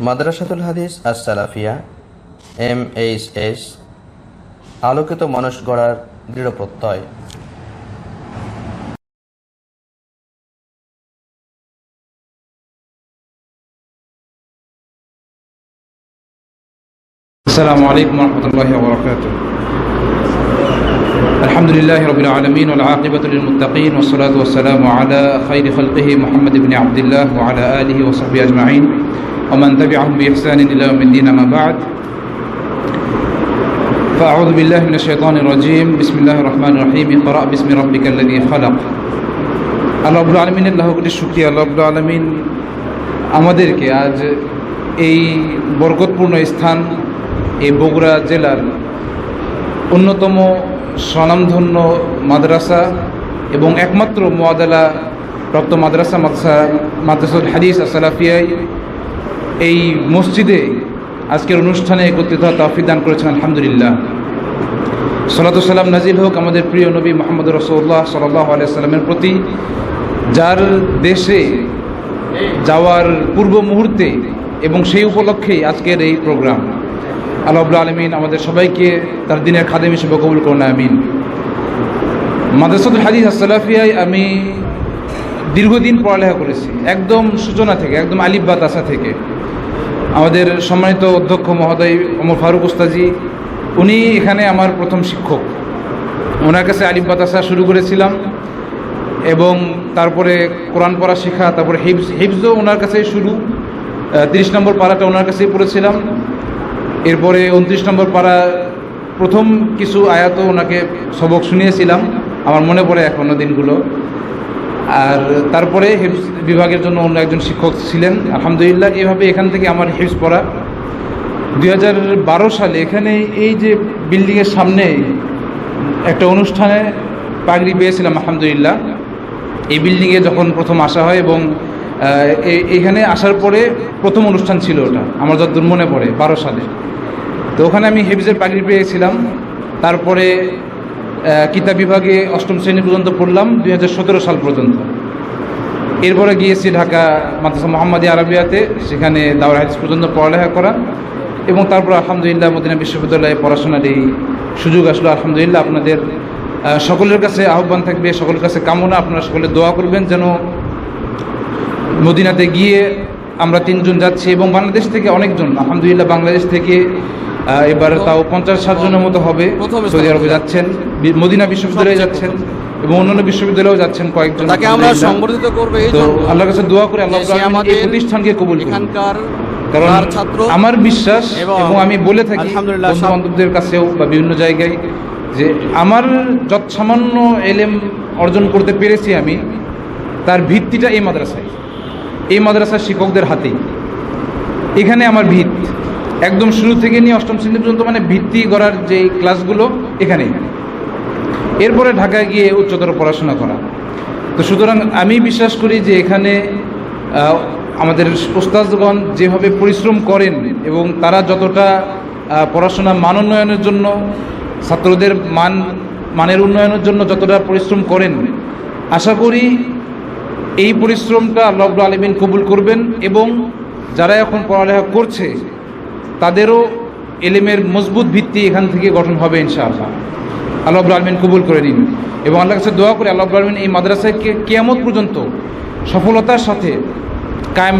মাদ্রাসাতুল হাদিস আস-সালাফিয়া MHS আলোকিত মানুষ গড়ার দৃঢ় প্রত্যয়। السلام عليكم ورحمة الله وبركاته. الحمد لله رب العالمين والعاقبة للمتقين والصلاة والسلام على خير خلقه محمد بن عبد الله وعلى آله وصحبه أجمعين ومن تبعهم بإحسان إلى يوم الدين. أما بعد، فأعوذ بالله من الشيطان الرجيم. بسم الله الرحمن الرحيم. اقرأ باسم ربك الذي خلق. আল্লাহ রাব্বুল আলামিনের লাখ কোটি শুকরিয়া। আল্লাহ রাব্বুল আলামিন আমাদেরকে আজ এই বরকতপূর্ণ স্থান, এই বগুড়া জেলার অন্যতম স্বনামধন্য মাদ্রাসা এবং একমাত্র মুআদ্দালা প্রাপ্ত মাদ্রাসাতুল হাদিস আস-সালাফিয়ায় এই মসজিদে আজকের অনুষ্ঠানে একত্রিত হওয়ার তৌফিক দান করেছেন। আলহামদুলিল্লাহ। সালাতু সালাম নাজিল হোক আমাদের প্রিয় নবী মুহাম্মদ রাসূলুল্লাহ সাল্লাল্লাহু আলাইহি সাল্লামের প্রতি, যার দেশে যাওয়ার পূর্ব মুহূর্তে এবং সেই উপলক্ষেই আজকের এই প্রোগ্রাম। আল্লাহ রাব্বুল আলামিন আমাদের সবাইকে তার দিনের খাদেম হিসেবে কবুল করুন, আমিন। মাদ্রাসাতুল হাদিস আস-সালাফিয়ায় আমি দীর্ঘদিন পড়ালেখা করেছি, একদম সূচনা থেকে, একদম আলিফ বা তাসা থেকে। আমাদের সম্মানিত অধ্যক্ষ মহোদয় ওমর ফারুক উস্তাজি, উনি এখানে আমার প্রথম শিক্ষক। ওনার কাছে আলিফ বা তাসা শুরু করেছিলাম এবং তারপরে কোরআন পড়া শেখা, তারপরে হিফজও ওনার কাছেই শুরু। 30 নম্বর পারাটা ওনার কাছেই পড়েছিলাম। এরপরে 29 নম্বর পারা প্রথম কিছু আয়াতও ওনাকে সবক শুনিয়েছিলাম, আমার মনে পড়ে এখনও দিনগুলো। আর তারপরে হিফজ বিভাগের জন্য অন্য একজন শিক্ষক ছিলেন। আলহামদুলিল্লাহ, এইভাবে এখান থেকে আমার হিফজ পড়া। 2012 সালে এখানে এই যে বিল্ডিংয়ের সামনে একটা অনুষ্ঠানে পাগড়ি পেয়েছিলাম, আলহামদুলিল্লাহ। এই বিল্ডিংয়ে যখন প্রথম আসা হয় এবং এখানে আসার পরে প্রথম অনুষ্ঠান ছিল ওটা, আমার যতদূর মনে পড়ে 12 সালে। তো ওখানে আমি হিফজের পাগড়ি পেয়েছিলাম। তারপরে কিতাব বিভাগে 8ম শ্রেণী পর্যন্ত পড়লাম 2017 সাল পর্যন্ত। এরপরে গিয়েছি ঢাকা মাদ্রাসা মুহাম্মাদিয়া আরাবিয়াতে, সেখানে দাওরা হাদিস পর্যন্ত পড়ালেখা করা এবং তারপর আলহামদুলিল্লাহ মদিনা বিশ্ববিদ্যালয়ে পড়াশোনার এই সুযোগ আসলো। আলহামদুলিল্লাহ, আপনাদের সকলের কাছে আহ্বান থাকবে, সকলের কাছে কামনা, আপনারা সকলে দোয়া করবেন যেন মদিনাতে গিয়ে আমরা 3 জন যাচ্ছি এবং বাংলাদেশ থেকে অনেকজন, আলহামদুলিল্লাহ বাংলাদেশ থেকে এবার তাও 50-60 জনের মতো হবে সৌদি আরবে যাচ্ছেন, মদিনা বিশ্ববিদ্যালয়ে যাচ্ছেন এবং অন্যান্য বিশ্ববিদ্যালয়েও যাচ্ছেন কয়েকজন। তাকে আমরা সংবর্ধিত করব। তো আল্লাহর কাছে দোয়া করে আল্লাহ এই প্রতিষ্ঠানকে কবুল করুন। কারণ আমার বিশ্বাস এবং আমি বলে থাকি বন্ধু বান্ধবদের কাছেও বা বিভিন্ন জায়গায় যে আমার যত সামান্য এলেম অর্জন করতে পেরেছি আমি, তার ভিত্তিটা এই মাদ্রাসায়, এই মাদ্রাসার শিক্ষকদের হাতেই। এখানে আমার ভিত একদম শুরু থেকে নিয়ে 8ম শ্রেণী পর্যন্ত, মানে ভিত্তি গড়ার যে ক্লাসগুলো এখানেই। এরপরে ঢাকায় গিয়ে উচ্চতর পড়াশোনা করা। তো সুতরাং আমি বিশ্বাস করি যে এখানে আমাদের ওস্তাদগণ যেভাবে পরিশ্রম করেন এবং তারা যতটা পড়াশোনা মান উন্নয়নের জন্য, ছাত্রদের মানের উন্নয়নের জন্য যতটা পরিশ্রম করেন, আশা করি এই পরিশ্রমটা আল্লাহ রাব্বুল আলামিন কবুল করবেন এবং যারা এখন পড়ালেখা করছে তাদেরও এলেমের মজবুত ভিত্তি এখান থেকে গঠন হবে ইনশাআল্লাহ। আল্লাহ রাব্বুল আলামিন কবুল করে নিন এবং আল্লাহর কাছে দোয়া করে আল্লাহ রাব্বুল আলামিন এই মাদ্রাসাকে কিয়ামত পর্যন্ত সফলতার সাথে কায়েম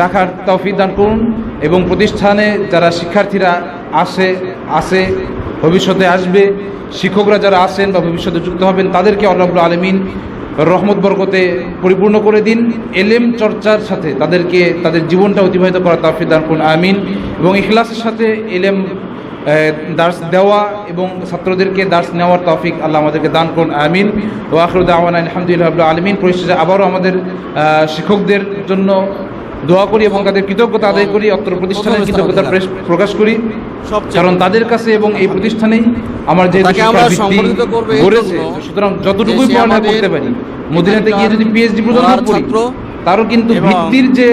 রাখার তৌফিক দান করুন এবং প্রতিষ্ঠানে যারা শিক্ষার্থীরা আসে ভবিষ্যতে আসবে, শিক্ষকরা যারা আসেন বা ভবিষ্যতে যুক্ত হবেন, তাদেরকে আল্লাহ রাব্বুল আলামিন রহমত বরকতে পরিপূর্ণ করে দিন। এলেম চর্চার সাথে তাদেরকে তাদের জীবনটা অতিবাহিত করার তৌফিক দান করুন, আমিন। এবং ইখলাসের সাথে এলেম দার্স দেওয়া এবং ছাত্রদেরকে দার্স নেওয়ার তৌফিক আল্লাহ আমাদেরকে দান করুন, আমিন। ওয়া আখিরু দাওয়ানা আলহামদুলিল্লাহি রাব্বিল আলামিন। পরিশেষে আবারও আমাদের শিক্ষকদের জন্য দোয়া করি এবং তাদের কৃতজ্ঞতা আদায় করি, অত্র প্রতিষ্ঠানের কৃতজ্ঞতা প্রকাশ করি, কারণ তাদের কাছে এবং এই প্রতিষ্ঠানেই আমার যে গড়েছে। সুতরাং যতটুকুই পড়ালেখা করতে পারি, মদিনাতে গিয়ে যদি PhD পর্যন্ত পড়ি, তারও কিন্তু ভিত্তির যে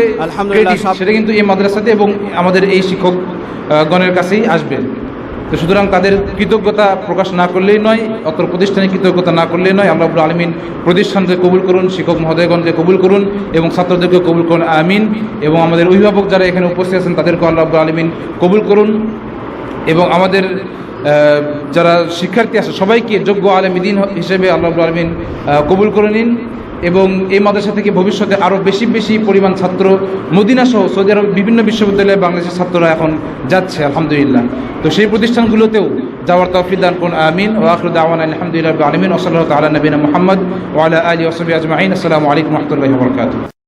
ক্রেডিট সেটা কিন্তু এই মাদ্রাসাতে এবং আমাদের এই শিক্ষকগণের কাছেই আসবে। তো সুতরাং তাদের কৃতজ্ঞতা প্রকাশ না করলেই নয়, অত্র প্রতিষ্ঠানে কৃতজ্ঞতা না করলেই নয়। আল্লাহ রাব্বুল আলামিন প্রতিষ্ঠানকে কবুল করুন, শিক্ষক মহোদয়গণকে কবুল করুন এবং ছাত্রদেরকে কবুল করুন, আমিন। এবং আমাদের অভিভাবক যারা এখানে উপস্থিত আছেন তাদেরকে আল্লাহ রাব্বুল আলামিন কবুল করুন এবং আমাদের যারা শিক্ষার্থী আছে সবাইকে যোগ্য আলেমী দ্বীন হিসেবে আল্লাহ রাব্বুল আলামিন কবুল করে নিন। এবং এই মাদ্রাসা থেকে ভবিষ্যতে আরও বেশি বেশি পরিমাণ ছাত্র মদিনা সহ সৌদি আরব বিভিন্ন বিশ্ববিদ্যালয়ে বাংলাদেশের ছাত্ররা এখন যাচ্ছে আলহামদুলিল্লাহ। তো সেই প্রতিষ্ঠানগুলোতেও যাওয়ার তৌফিক দান করুন, আমিন। ওয়া আখিরু দাওয়ানা আলহামদুলিল্লাহি রাব্বিল আলামিন ওয়া সাল্লাল্লাহু তাআলা নবিনা মুহাম্মদ ওয়া আলা আলিহি ওয়া সাহবিহি আজমাইন। আসসালামু আলাইকুম ওয়া রাহমাতুল্লাহি ওয়া বারাকাতুহু।